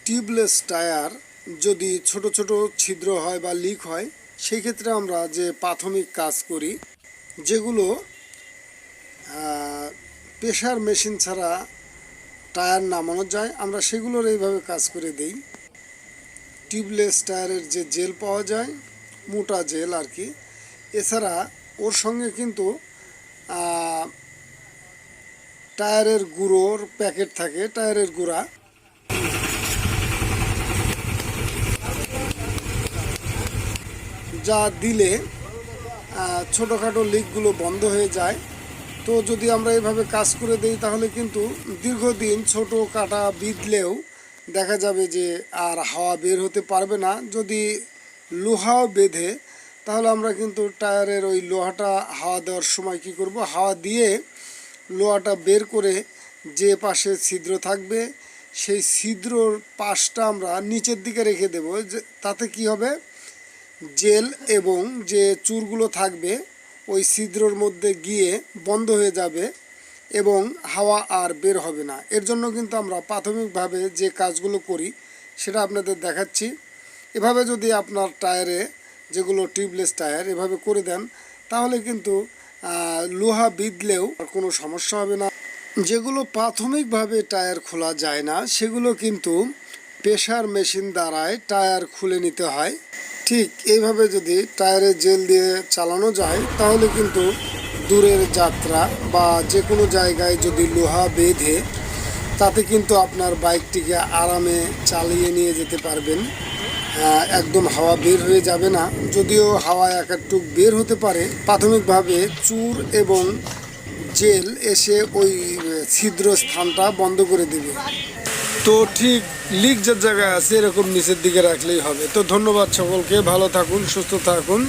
Tubeless tyre যদি ছোট ছোট ছিদ্র হয় বা লিক হয়, সেই ক্ষেত্রে আমরা যে প্রাথমিক কাজ করি, যেগুলো প্রেসার মেশিন ছাড়া টায়ার নামানো যায়, আমরা সেগুলোর এইভাবে কাজ করে দেই। টিউবলেস টায়ারের যে জেল পাওয়া যায়, মোটা জেল আর কি, এছাড়া ওর সঙ্গে কিন্তু টায়ারের গুঁড়োর প্যাকেট থাকে, টায়ারের গুঁড়া, যা দিলে ছোটোখাটো লিকগুলো বন্ধ হয়ে যায়। তো যদি আমরা এভাবে কাজ করে দিই তাহলে কিন্তু দীর্ঘদিন ছোট কাটা বিঁধলেও দেখা যাবে যে আর হাওয়া বের হতে পারবে না। যদি লোহাও বেঁধে, তাহলে আমরা কিন্তু টায়ারের ওই লোহাটা হাওয়া দেওয়ার সময় কি করব, হাওয়া দিয়ে লোহাটা বের করে যে পাশে ছিদ্র থাকবে সেই ছিদ্রর পাশটা আমরা নিচের দিকে রেখে দেব। তাতে কি হবে, জেল এবং যে চুরগুলো থাকবে ওই ছিদ্রর মধ্যে গিয়ে বন্ধ হয়ে যাবে এবং হাওয়া আর বের হবে না। এর জন্য কিন্তু আমরা প্রাথমিকভাবে যে কাজগুলো করি সেটা আপনাদের দেখাচ্ছি। এভাবে যদি আপনার টায়ারে, যেগুলো টিউবলেস টায়ার, এভাবে করে দেন তাহলে কিন্তু লোহা বিঁধলেও আর কোনো সমস্যা হবে না। যেগুলো প্রাথমিকভাবে টায়ার খোলা যায় না, সেগুলো কিন্তু প্রেসার মেশিন দ্বারাই টায়ার খুলে নিতে হয়। ঠিক এইভাবে যদি টায়ারে জেল দিয়ে চালানো যায় তাহলে কিন্তু দূরের যাত্রা বা যে কোনো জায়গায় যদি লোহা বেঁধে, তাতে কিন্তু আপনার বাইকটিকে আরামে চালিয়ে নিয়ে যেতে পারবেন। একদম হাওয়া বের হয়ে যাবে না, যদিও হাওয়া এক একটু বের হতে পারে। প্রাথমিকভাবে চুর এবং জেল এসে ওই ছিদ্র স্থানটা বন্ধ করে দেবে। তো ঠিক লিক যে জায়গায় আছে এরকম নিচের দিকে রাখলেই হবে। তো ধন্যবাদ সকলকে, ভালো থাকুন, সুস্থ থাকুন।